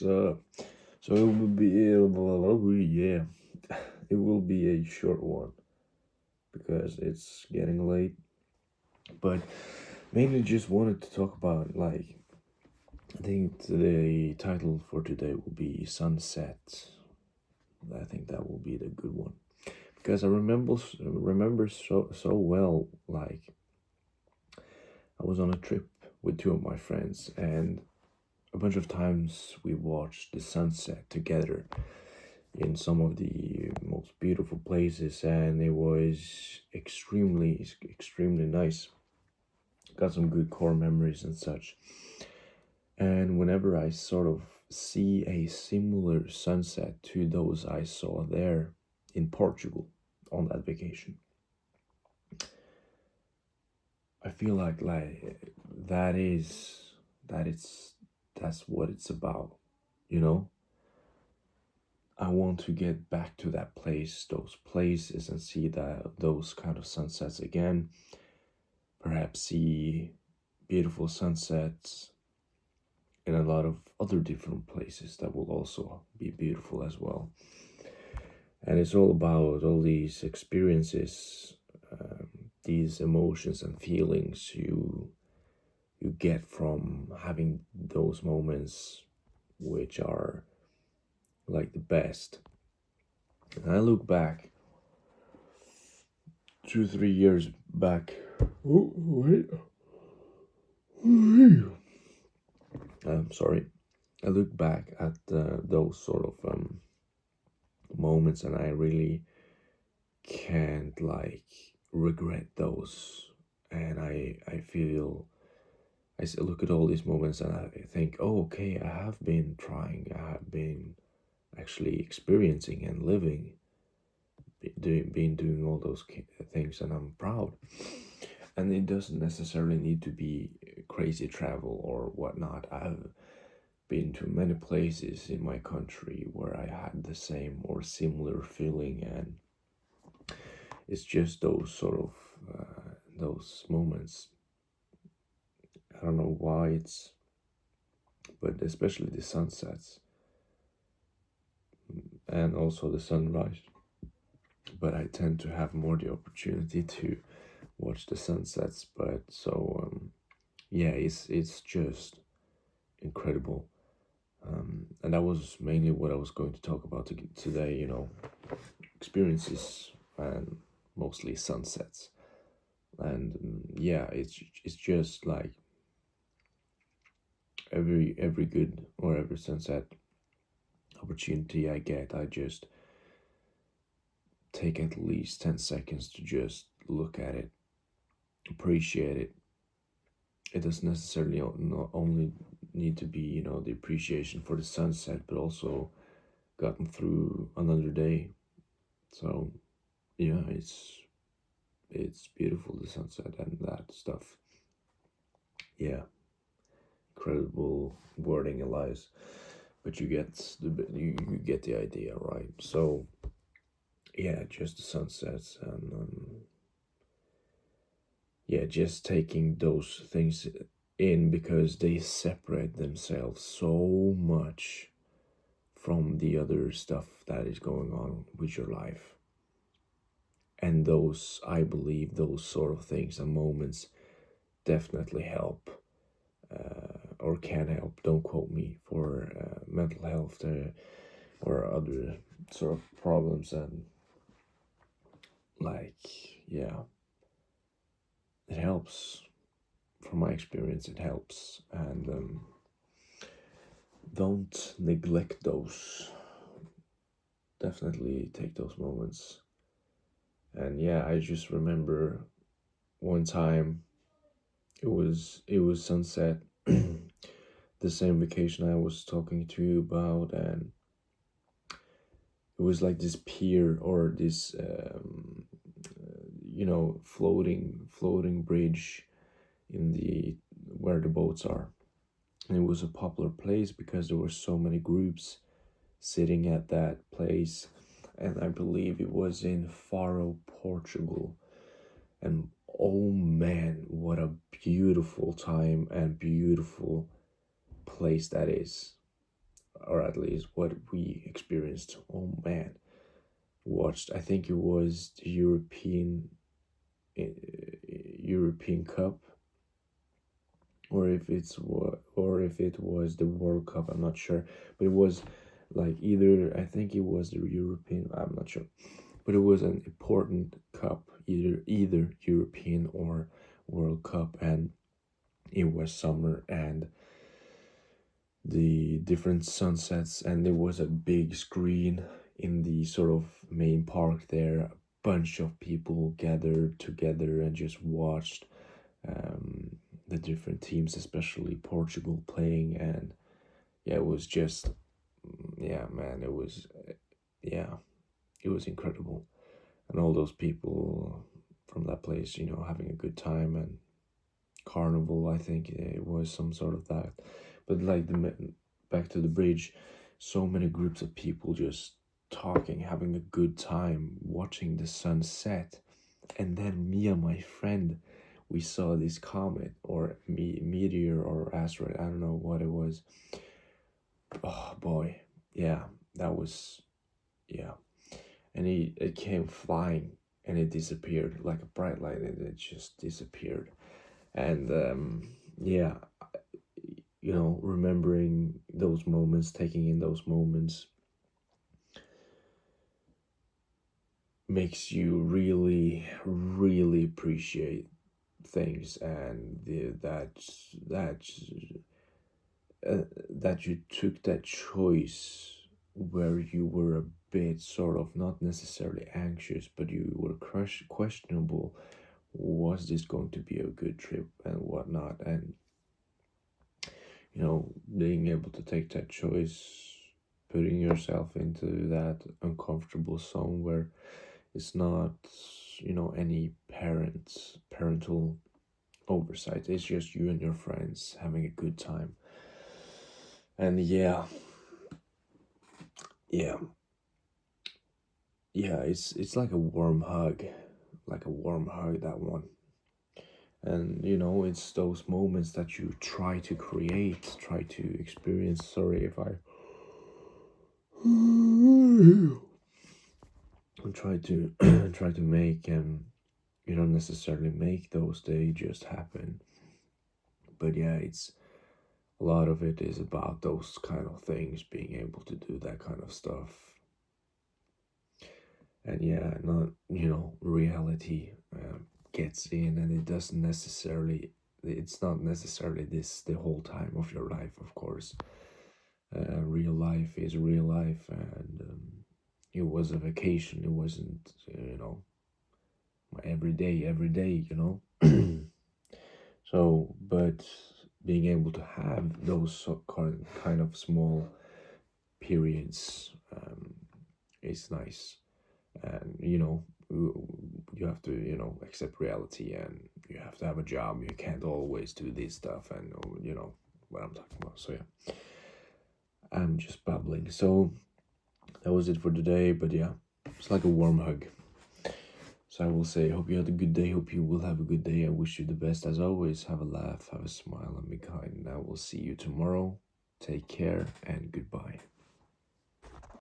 what's up? So it will be yeah, it will be a short one because it's getting late. But mainly just wanted to talk about I think the title for today will be sunset. I think that will be the good one because I remember so well. I was on a trip with two of my friends and a bunch of times we watched the sunset together in some of the most beautiful places, and it was extremely nice. Got some good core memories and such. And whenever I sort of see a similar sunset to those I saw there in Portugal on that vacation, I feel like that is that it's that's what it's about, you know. I want to get back to that place, those places, and see those kind of sunsets again. Perhaps see beautiful sunsets in a lot of other different places that will also be beautiful as well. And it's all about all these experiences, these emotions and feelings you get from having those moments, which are like the best. And I look back 2 3 years back. Oh wait, I'm sorry. I look back at those sort of moments, and I really can't regret those. And I feel look at all these moments and I think, oh, okay, I have been trying. I have been actually experiencing and living, doing all those things, and I'm proud. And it doesn't necessarily need to be crazy travel or whatnot. I've been to many places in my country where I had the same or similar feeling, and it's just those sort of those moments. I don't know why but especially the sunsets and also the sunrise. But I tend to have more the opportunity to watch the sunsets. But yeah, it's just incredible. And that was mainly what I was going to talk about today. Experiences and mostly sunsets. And yeah, it's just like every good or every sunset opportunity I get, I just take at least 10 seconds to just look at it, appreciate it. It doesn't necessarily not only need to be, the appreciation for the sunset, but also gotten through another day. So yeah, it's beautiful, the sunset and that stuff. Yeah, incredible wording, Elias. But you get the idea, right? So yeah, just the sunsets and yeah, just taking those things in because they separate themselves so much from the other stuff that is going on with your life. And those, I believe, those sort of things and moments definitely help or can help. Don't quote me for mental health or other sort of problems. And yeah, it helps. From my experience, it helps. And don't neglect those. Definitely take those moments. And yeah, I just remember one time it was sunset, the same vacation I was talking to you about, and it was like this pier or this floating bridge in the where the boats are. And it was a popular place because there were so many groups sitting at that place, and I believe it was in Faro, Portugal. And oh man, what a beautiful time and beautiful place that is. or at least what we experienced. Oh man, watched. I think it was the European Cup, or if it was the World Cup. I'm not sure, but it was like either. I think it was the European. I'm not sure, but it was an important cup, either European or World Cup, and it was summer and the different sunsets, and there was a big screen in the sort of main park there. A bunch of people gathered together and just watched um, the different teams, especially Portugal, playing. And yeah, it was just, yeah, man, it was, yeah, it was incredible. And all those people from that place, having a good time. And carnival, I think it was some sort of that. But like back to the bridge, so many groups of people just talking, having a good time, watching the sun set. And then me and my friend, we saw this comet or meteor or asteroid, I don't know what it was. Oh boy, yeah, that was, yeah. And it came flying and it disappeared like a bright light, and it just disappeared. And yeah, remembering those moments, taking in those moments, makes you really, really appreciate things. And that that you took that choice where you were a bit sort of not necessarily anxious, but you were questionable. Was this going to be a good trip and whatnot? And being able to take that choice, putting yourself into that uncomfortable zone where it's not, any parental oversight. It's just you and your friends having a good time. And yeah, yeah, yeah, it's like a warm hug, that one. And it's those moments that you try to create, try to experience. Sorry if I try to try to make, and you don't necessarily make those, they just happen. But yeah, it's a lot of it is about those kind of things, being able to do that kind of stuff. And yeah, not reality gets in, and it's not necessarily this the whole time of your life, of course. Real life is real life, and it was a vacation. It wasn't my every day. So, but being able to have those kind of small periods is nice. And you have to accept reality, and you have to have a job. You can't always do this stuff, and what I'm talking about. So yeah, I'm just babbling. So that was it for today. But yeah, it's like a warm hug. So I will say, hope you had a good day. Hope you will have a good day. I wish you the best as always. Have a laugh, have a smile, and be kind. And I will see you tomorrow. Take care and goodbye.